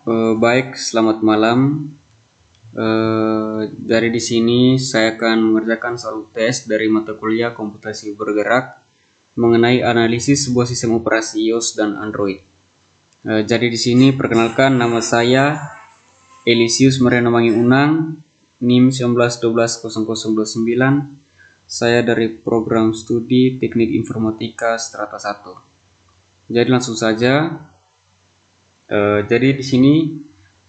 Baik, selamat malam. Dari di sini saya akan mengerjakan suatu tes dari mata kuliah komputasi bergerak mengenai analisis sebuah sistem operasi iOS dan Android. Jadi di sini perkenalkan, nama saya Elisius Mariana Mangi Unang, NIM 19120029. Saya dari program studi Teknik Informatika Strata 1. Jadi langsung saja. Jadi di sini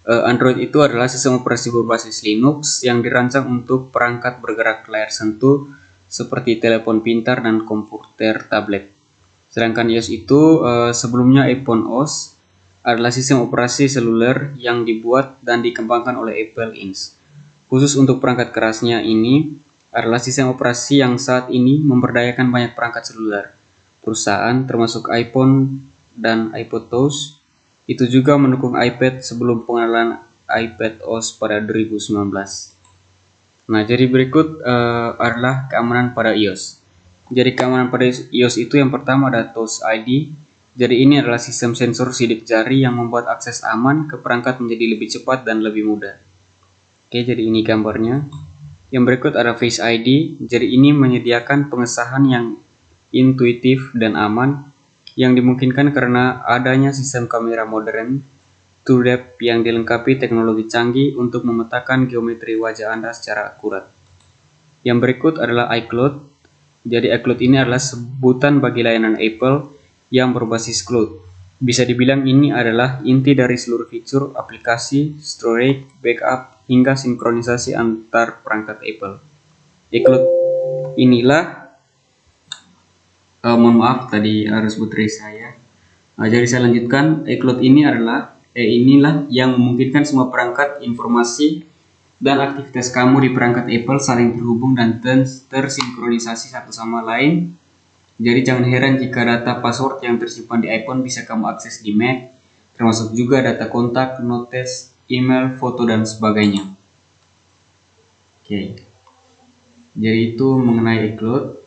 Android itu adalah sistem operasi berbasis Linux yang dirancang untuk perangkat bergerak layar sentuh seperti telepon pintar dan komputer tablet. Sedangkan iOS itu sebelumnya iPhone OS adalah sistem operasi seluler yang dibuat dan dikembangkan oleh Apple Inc. Khusus untuk perangkat kerasnya ini adalah sistem operasi yang saat ini memberdayakan banyak perangkat seluler perusahaan termasuk iPhone dan iPod Touch. Itu juga mendukung iPad sebelum pengenalan iPad OS pada 2019. Nah, jadi berikut adalah keamanan pada iOS. Jadi keamanan pada iOS itu yang pertama ada Touch ID. Jadi ini adalah sistem sensor sidik jari yang membuat akses aman ke perangkat menjadi lebih cepat dan lebih mudah. Oke, jadi ini gambarnya. Yang berikut ada Face ID. Jadi ini menyediakan pengesahan yang intuitif dan aman yang dimungkinkan karena adanya sistem kamera modern 2D yang dilengkapi teknologi canggih untuk memetakan geometri wajah Anda secara akurat. Yang berikut adalah iCloud. Jadi iCloud ini adalah sebutan bagi layanan Apple yang berbasis cloud. Bisa dibilang ini adalah inti dari seluruh fitur aplikasi, storage, backup, hingga sinkronisasi antar perangkat Apple. iCloud inilah mohon maaf tadi harus baterai saya. Jadi saya lanjutkan, iCloud ini inilah yang memungkinkan semua perangkat, informasi, dan aktivitas kamu di perangkat Apple saling terhubung dan tersinkronisasi satu sama lain. Jadi jangan heran jika data password yang tersimpan di iPhone bisa kamu akses di Mac, termasuk juga data kontak, notes, email, foto, dan sebagainya. Oke. Jadi itu mengenai iCloud.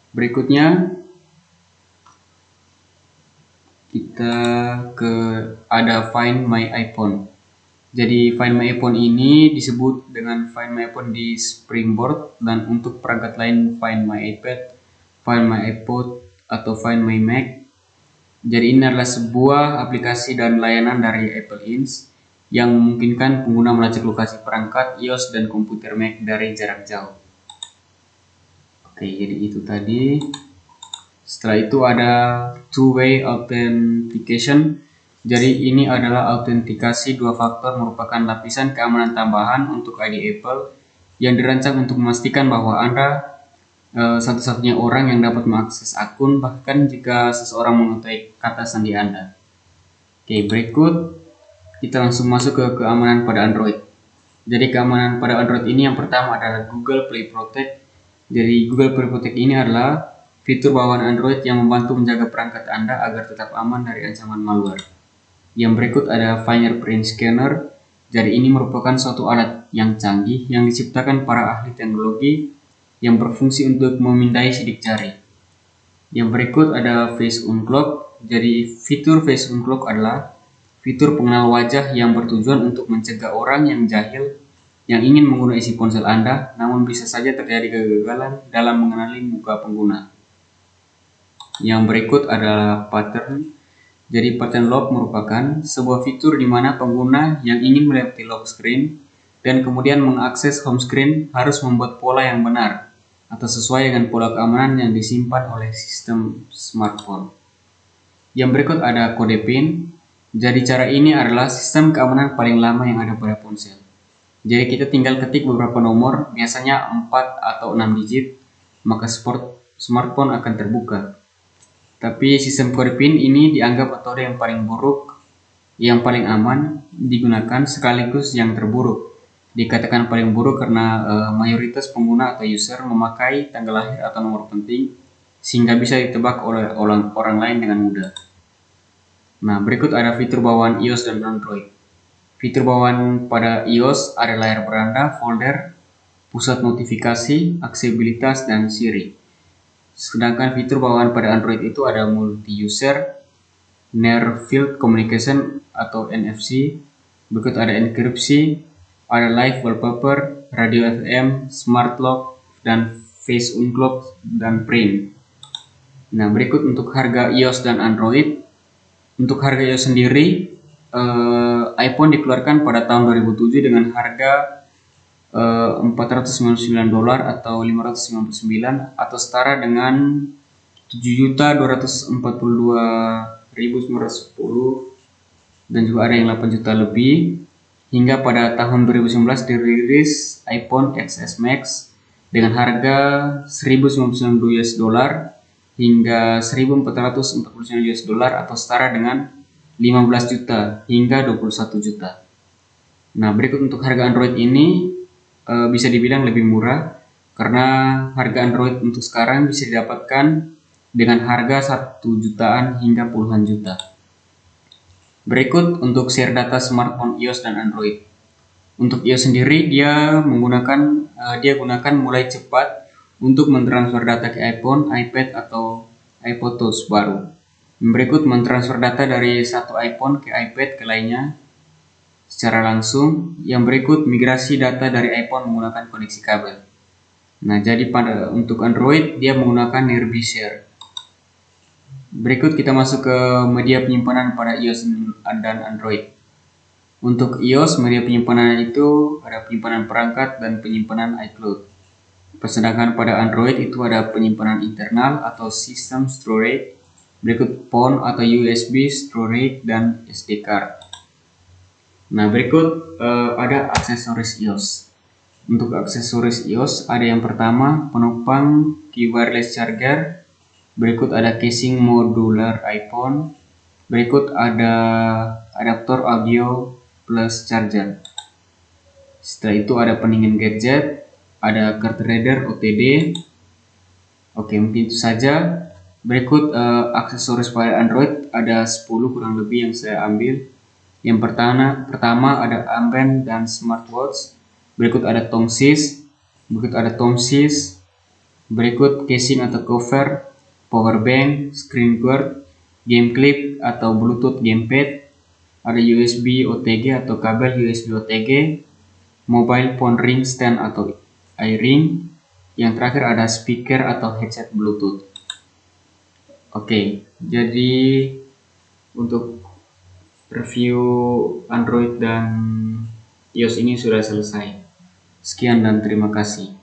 Berikutnya kita ada Find My iPhone. Jadi Find My iPhone ini disebut dengan Find My iPhone di Springboard, dan untuk perangkat lain Find My iPad, Find My iPod, atau Find My Mac. Jadi ini adalah sebuah aplikasi dan layanan dari Apple Inc. yang memungkinkan pengguna melacak lokasi perangkat iOS dan komputer Mac dari jarak jauh. Oke, jadi itu tadi. Setelah itu ada two-way authentication. Jadi ini adalah autentikasi dua faktor, merupakan lapisan keamanan tambahan untuk ID Apple yang dirancang untuk memastikan bahwa Anda satu-satunya orang yang dapat mengakses akun, bahkan jika seseorang mengetahui kata sandi Anda. Oke, berikut kita langsung masuk ke keamanan pada Android. Jadi keamanan pada Android ini yang pertama adalah Google Play Protect. Jadi Google Play Protect ini adalah fitur bawaan Android yang membantu menjaga perangkat Anda agar tetap aman dari ancaman malware. Yang berikut ada Fingerprint Scanner. Jadi ini merupakan suatu alat yang canggih yang diciptakan para ahli teknologi yang berfungsi untuk memindai sidik jari. Yang berikut ada Face Unclock. Jadi fitur Face Unclock adalah fitur pengenal wajah yang bertujuan untuk mencegah orang yang jahil yang ingin menggunakan isi ponsel Anda, namun bisa saja terjadi kegagalan dalam mengenali muka pengguna. Yang berikut adalah pattern. Jadi pattern lock merupakan sebuah fitur di mana pengguna yang ingin melewati lock screen dan kemudian mengakses home screen harus membuat pola yang benar atau sesuai dengan pola keamanan yang disimpan oleh sistem smartphone. Yang berikut ada kode PIN. Jadi cara ini adalah sistem keamanan paling lama yang ada pada ponsel. Jadi kita tinggal ketik beberapa nomor, biasanya 4 atau 6 digit, maka smartphone akan terbuka. Tapi sistem kode PIN ini dianggap metode yang paling buruk, yang paling aman digunakan sekaligus yang terburuk. Dikatakan paling buruk karena mayoritas pengguna atau user memakai tanggal lahir atau nomor penting sehingga bisa ditebak oleh orang lain dengan mudah. Nah, berikut ada fitur bawaan iOS dan Android. Fitur bawaan pada iOS ada layar beranda, folder, pusat notifikasi, aksesibilitas, dan Siri. Sedangkan fitur bawaan pada Android itu ada multi-user, Near Field Communication atau NFC, berikut ada enkripsi, ada live wallpaper, radio FM, smart lock, dan face unclock dan print. Nah, berikut untuk harga iOS dan Android. Untuk harga iOS sendiri, iPhone dikeluarkan pada tahun 2007 dengan harga $499 atau 599 atau setara dengan 7.242.910, dan juga ada yang 8 juta lebih. Hingga pada tahun 2019 dirilis iPhone XS Max dengan harga $1.099 hingga $1.449 atau setara dengan 15 juta hingga 21 juta. Nah, berikut untuk harga Android ini bisa dibilang lebih murah karena harga Android untuk sekarang bisa didapatkan dengan harga 1 jutaan hingga puluhan juta. Berikut untuk share data smartphone iOS dan Android. Untuk iOS sendiri dia gunakan mulai cepat untuk mentransfer data ke iPhone, iPad atau iPhotos baru. Berikut mentransfer data dari satu iPhone ke iPad ke lainnya secara langsung. Yang berikut migrasi data dari iPhone menggunakan koneksi kabel. Nah, jadi untuk Android dia menggunakan Nearby Share. Berikut kita masuk ke media penyimpanan pada iOS dan Android. Untuk iOS, media penyimpanan itu ada penyimpanan perangkat dan penyimpanan iCloud. Sedangkan pada Android itu ada penyimpanan internal atau system storage, berikut phone atau USB storage, dan SD card. Nah, berikut ada aksesoris iOS. Untuk aksesoris iOS ada yang pertama penopang key wireless charger, berikut ada casing modular iPhone, berikut ada adaptor audio plus charger. Setelah itu ada pendingin gadget, ada card reader OTD. Oke, mungkin itu saja. Berikut aksesoris pada Android ada 10 kurang lebih yang saya ambil. Yang pertama ada armband dan smartwatch. Berikut ada tongsis, berikut casing atau cover, power bank, screen guard, game clip atau Bluetooth gamepad, ada USB OTG atau kabel USB OTG, mobile phone ring stand atau iRing, yang terakhir ada speaker atau headset Bluetooth. Oke, jadi untuk review Android dan iOS ini sudah selesai. Sekian dan terima kasih.